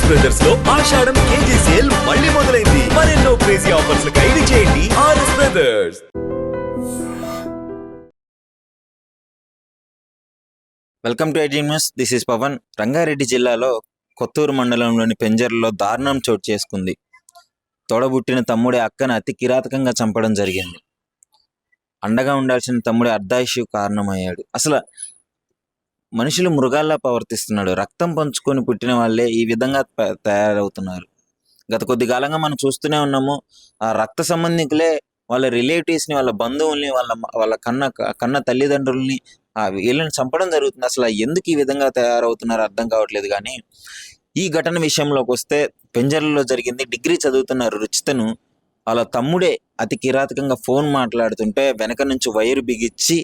RS brothers లో ఆషాఢం KG sale మళ్ళీ మొదలైంది. మరెన్నో క్రేజీ ఆఫర్స్ ఖైదీ చేయండి RS brothers. Welcome to IG news. This is Pawan. Rangareddy జిల్లాలో కొత్తూరు మండలంలోని పెంజర్లలో దారుణం చోటు చేసుకుంది. తోడబుట్టిన తమ్ముడి అక్కను అతి కిరాతకంగా చంపడం జరిగింది. అండగా ఉండాల్సిన తమ్ముడి అర్ధాయుషు కారణమయ్యాడు. అసలు మనుషులు మృగాల్లా ప్రవర్తిస్తున్నాడు. రక్తం పంచుకొని పుట్టిన వాళ్ళే ఈ విధంగా తయారవుతున్నారు. గత కొద్ది కాలంగా మనం చూస్తూనే ఉన్నాము. ఆ రక్త సంబంధికులే వాళ్ళ రిలేటివ్స్ని, వాళ్ళ బంధువుల్ని, వాళ్ళ కన్న తల్లిదండ్రుల్ని వీళ్ళని చంపడం జరుగుతుంది. అసలు ఎందుకు ఈ విధంగా తయారవుతున్నారో అర్థం కావట్లేదు. కానీ ఈ ఘటన విషయంలోకి వస్తే పెంజర్లలో జరిగింది. డిగ్రీ చదువుతున్న రుచితను వాళ్ళ తమ్ముడే అతి కిరాతకంగా ఫోన్ మాట్లాడుతుంటే వెనక నుంచి వైరు బిగించి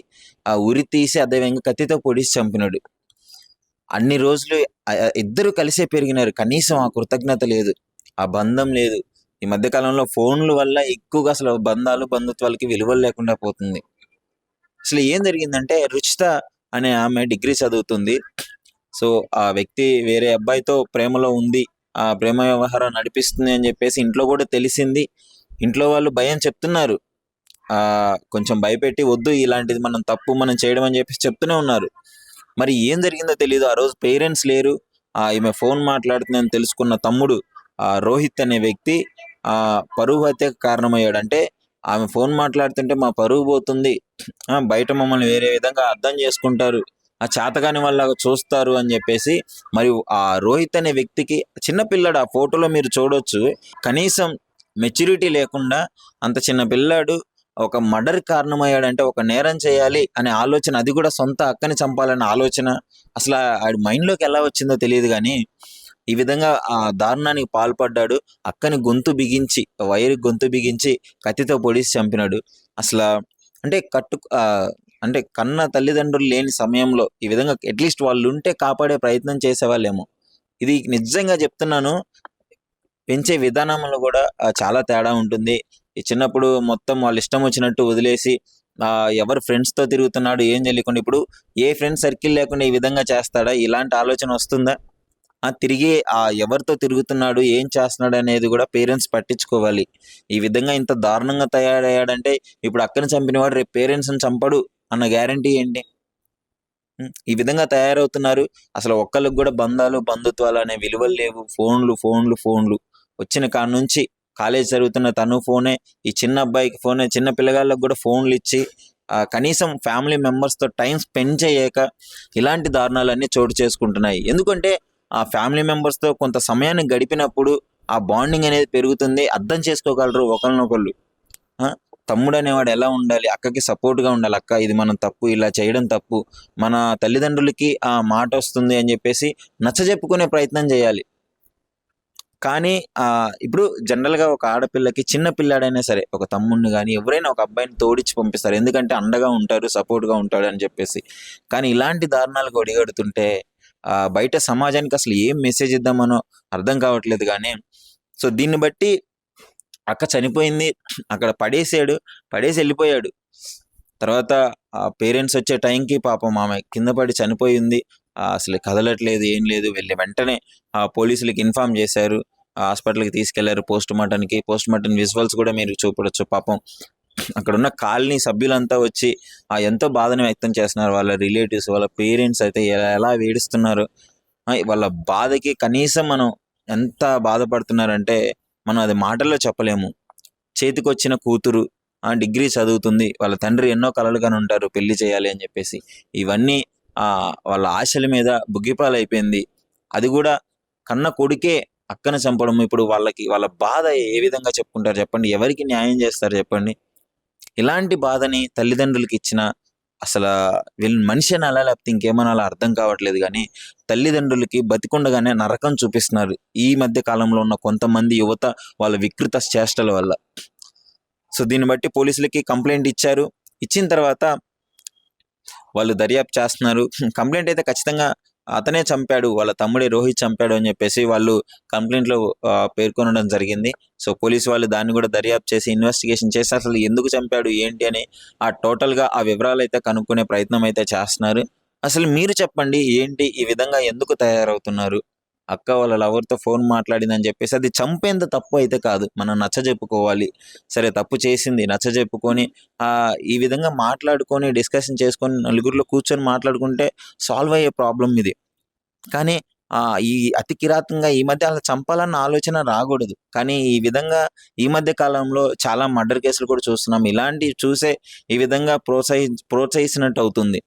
ఆ ఉరి తీసి అదేవిధంగా కత్తితో పొడిచి చంపినాడు. అన్ని రోజులు ఇద్దరు కలిసే పెరిగినారు. కనీసం ఆ కృతజ్ఞత లేదు, ఆ బంధం లేదు. ఈ మధ్యకాలంలో ఫోన్ల వల్ల ఎక్కువగా అసలు బంధాలు బంధుత్వాలకి విలువలు లేకుండా పోతుంది. అసలు ఏం జరిగిందంటే, రుచిత అనే ఆమె డిగ్రీ చదువుతుంది. సో ఆ వ్యక్తి వేరే అబ్బాయితో ప్రేమలో ఉంది, ఆ ప్రేమ వ్యవహారం నడిపిస్తుంది అని చెప్పేసి ఇంట్లో కూడా తెలిసింది. ఇంట్లో వాళ్ళు భయం చెప్తున్నారు, కొంచెం భయపెట్టి వద్దు ఇలాంటిది మనం చేయడం అని చెప్పేసి చెప్తూనే ఉన్నారు. మరి ఏం జరిగిందో తెలియదు. ఆ రోజు పేరెంట్స్ లేరు. ఈమె ఫోన్ మాట్లాడుతుందని తెలుసుకున్న తమ్ముడు రోహిత్ అనే వ్యక్తి పరువు హత్యకు కారణమయ్యాడు. అంటే ఆమె ఫోన్ మాట్లాడుతుంటే మా పరువు పోతుంది, బయట మమ్మల్ని వేరే విధంగా అర్థం చేసుకుంటారు, ఆ చేతగాని వాళ్ళగా చూస్తారు అని చెప్పేసి, మరియు ఆ రోహిత్ అనే వ్యక్తికి చిన్న పిల్లాడు, ఆ ఫోటోలో మీరు చూడొచ్చు, కనీసం మెచ్యూరిటీ లేకుండా అంత చిన్న పిల్లాడు ఒక మర్డర్ కారణమయ్యాడంటే, ఒక నేరం చేయాలి అనే ఆలోచన, అది కూడా సొంత అక్కని చంపాలనే ఆలోచన అసలు ఆడి మైండ్లోకి ఎలా వచ్చిందో తెలియదు. కానీ ఈ విధంగా ఆ దారుణానికి పాల్పడ్డాడు. అక్కని గొంతు బిగించి, వైరు గొంతు బిగించి కత్తితో పొడిచి చంపినాడు. అసలు అంటే కన్న తల్లిదండ్రులు లేని సమయంలో ఈ విధంగా అట్లీస్ట్ వాళ్ళు ఉంటే కాపాడే ప్రయత్నం చేసేవాళ్ళేమో. ఇది నిజంగా చెప్తున్నాను, పెంచే విధానంలో కూడా చాలా తేడా ఉంటుంది. ఈ చిన్నప్పుడు మొత్తం వాళ్ళు ఇష్టం వచ్చినట్టు వదిలేసి ఎవరు ఫ్రెండ్స్తో తిరుగుతున్నాడు ఏం తెలియకుండా, ఇప్పుడు ఏ ఫ్రెండ్ సర్కిల్ లేకుండా ఈ విధంగా చేస్తాడా? ఇలాంటి ఆలోచన వస్తుందా? తిరిగి ఎవరితో తిరుగుతున్నాడు, ఏం చేస్తున్నాడు అనేది కూడా పేరెంట్స్ పట్టించుకోవాలి. ఈ విధంగా ఇంత దారుణంగా తయారయ్యాడంటే, ఇప్పుడు అక్కని చంపినవాడు రేపు పేరెంట్స్ని చంపడు అన్న గ్యారంటీ ఏంటి? ఈ విధంగా తయారవుతున్నారు. అసలు ఒక్కరికి కూడా బంధాలు బంధుత్వాలు అనే విలువలు లేవు. ఫోన్లు వచ్చిన కాడ నుంచి కాలేజ్ జరుగుతున్న తను ఫోనే, ఈ చిన్న అబ్బాయికి ఫోనే, చిన్న పిల్లగాళ్ళకు కూడా ఫోన్లు ఇచ్చి కనీసం ఫ్యామిలీ మెంబర్స్తో టైం స్పెండ్ చేయక ఇలాంటి దారుణాలన్నీ చోటు చేసుకుంటున్నాయి. ఎందుకంటే ఆ ఫ్యామిలీ మెంబర్స్తో కొంత సమయాన్ని గడిపినప్పుడు ఆ బాండింగ్ అనేది పెరుగుతుంది, అర్థం చేసుకోగలరు ఒకరినొకళ్ళు. తమ్ముడు అనేవాడు ఎలా ఉండాలి, అక్కకి సపోర్ట్గా ఉండాలి. అక్క ఇది మనం తప్పు, ఇలా చేయడం తప్పు, మన తల్లిదండ్రులకి ఆ మాట వస్తుంది అని చెప్పేసి నచ్చజెప్పుకునే ప్రయత్నం చేయాలి. కానీ ఇప్పుడు జనరల్గా ఒక ఆడపిల్లకి, చిన్న పిల్లాడైనా సరే, ఒక తమ్ముడిని కానీ ఎవరైనా ఒక అబ్బాయిని తోడిచ్చి పంపిస్తారు, ఎందుకంటే అండగా ఉంటారు, సపోర్ట్గా ఉంటాడు అని చెప్పేసి. కానీ ఇలాంటి దారుణాలకు ఒడిగడుతుంటే బయట సమాజానికి అసలు ఏం మెసేజ్ ఇద్దామనో అర్థం కావట్లేదు. కానీ సో దీన్ని బట్టి అక్క చనిపోయింది, అక్కడ పడేసి వెళ్ళిపోయాడు. తర్వాత పేరెంట్స్ వచ్చే టైంకి పాపం ఆమె కింద పడి చనిపోయింది. అసలు కదలట్లేదు, ఏం లేదు. వెళ్ళి వెంటనే పోలీసులకి ఇన్ఫామ్ చేశారు, హాస్పిటల్కి తీసుకెళ్లారు పోస్ట్ మార్టం విజువల్స్ కూడా మీరు చూపడచ్చు. పాపం అక్కడ ఉన్న కాలనీ సభ్యులంతా వచ్చి ఎంతో బాధను వ్యక్తం చేస్తున్నారు. వాళ్ళ రిలేటివ్స్, వాళ్ళ పేరెంట్స్ అయితే ఎలా వేడుస్తున్నారు. వాళ్ళ బాధకి కనీసం మనం ఎంత బాధపడుతున్నారంటే మనం అది మాటల్లో చెప్పలేము. చేతికొచ్చిన కూతురు డిగ్రీ చదువుతుంది, వాళ్ళ తండ్రి ఎన్నో కలలుగానే ఉంటారు పెళ్లి చేయాలి అని చెప్పేసి. ఇవన్నీ వాళ్ళ ఆశల మీద బుగ్గిపాలైపోయింది. అది కూడా కన్న కొడుకే అక్కను చంపడం. ఇప్పుడు వాళ్ళ బాధ ఏ విధంగా చెప్పుకుంటారు చెప్పండి? ఎవరికి న్యాయం చేస్తారు చెప్పండి? ఇలాంటి బాధని తల్లిదండ్రులకి ఇచ్చిన అసలు వీళ్ళని మనిషి అనాలా లేకపోతే ఇంకేమనాలా అర్థం కావట్లేదు. కానీ తల్లిదండ్రులకి బతికుండగానే నరకం చూపిస్తున్నారు ఈ మధ్య కాలంలో ఉన్న కొంతమంది యువత వాళ్ళ వికృత చేష్టల వల్ల. సో దీన్ని బట్టి పోలీసులకి కంప్లైంట్ ఇచ్చారు. ఇచ్చిన తర్వాత వాళ్ళు దర్యాప్తు చేస్తున్నారు. కంప్లైంట్ అయితే ఖచ్చితంగా అతనే చంపాడు, వాళ్ళ తమ్ముడే రోహిత్ చంపాడు అని చెప్పేసి వాళ్ళు కంప్లైంట్లో పేర్కొనడం జరిగింది. సో పోలీసు వాళ్ళు దాన్ని కూడా దర్యాప్తు చేసి ఇన్వెస్టిగేషన్ చేసి అసలు ఎందుకు చంపాడు ఏంటి అని టోటల్గా ఆ వివరాలు అయితే కనుక్కునే ప్రయత్నం అయితే చేస్తున్నారు. అసలు మీరు చెప్పండి, ఏంటి ఈ విధంగా ఎందుకు తయారవుతున్నారు? అక్క వాళ్ళ లవర్తో ఫోన్ మాట్లాడిందని చెప్పేసి అది చంపేంత తప్పు అయితే కాదు. మనం నచ్చజెప్పుకోవాలి. సరే తప్పు చేసింది నచ్చజెప్పుకొని ఈ విధంగా మాట్లాడుకొని డిస్కషన్ చేసుకొని నలుగురిలో కూర్చొని మాట్లాడుకుంటే సాల్వ్ అయ్యే ప్రాబ్లం ఇది. కానీ ఈ అతి కిరాతకంగా ఈ మధ్య అలా చంపాలన్న ఆలోచన రాకూడదు. కానీ ఈ విధంగా ఈ మధ్య కాలంలో చాలా మర్డర్ కేసులు కూడా చూస్తున్నాం. ఇలాంటివి చూసే ఈ విధంగా ప్రోత్సహిస్తున్నట్టు అవుతుంది.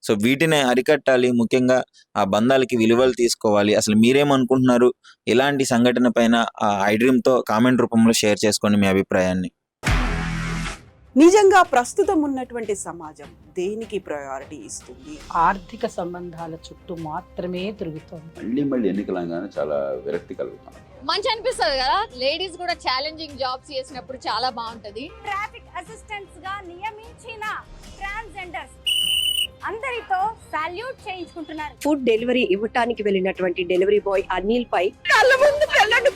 సో వీటిని అరికట్టాలి. ముఖ్యంగా ఆ బంధాలకి విలువలు తీసుకోవాలి. అసలు మీరేమనుకుంటున్నారు? ఇలాంటి సంఘటన పైన ఐడ్రీమ్‌తో కామెంట్ రూపంలో షేర్ చేసుకోండి మీ అభిప్రాయాన్ని. నిజంగా ప్రస్తుతం ఉన్నటువంటి సమాజం దేనికి ప్రయారిటీ ఇస్తుంది? ఆర్థిక సంబంధాల చుట్టూ మాత్రమే తిరుగుతోంది. మళ్ళీ ఎన్నికలంగానే చాలా విరక్తి కలుగుతాం. మంచి అనిపిస్తుంది కదా, లేడీస్ కూడా ఛాలెంజింగ్ జాబ్స్ చేసినప్పుడు చాలా బాగుంటది. ట్రాఫిక్ అసిస్టెంట్స్ గా నియమించిన ట్రాన్స్జెండర్స్ అందరితో సాల్యూట్ చేయించుకుంటున్నారు. ఫుడ్ డెలివరీ ఇవ్వటానికి వెళ్ళినటువంటి డెలివరీ బాయ్ అనిల్ పై కళ్ళ ముందు పిల్లని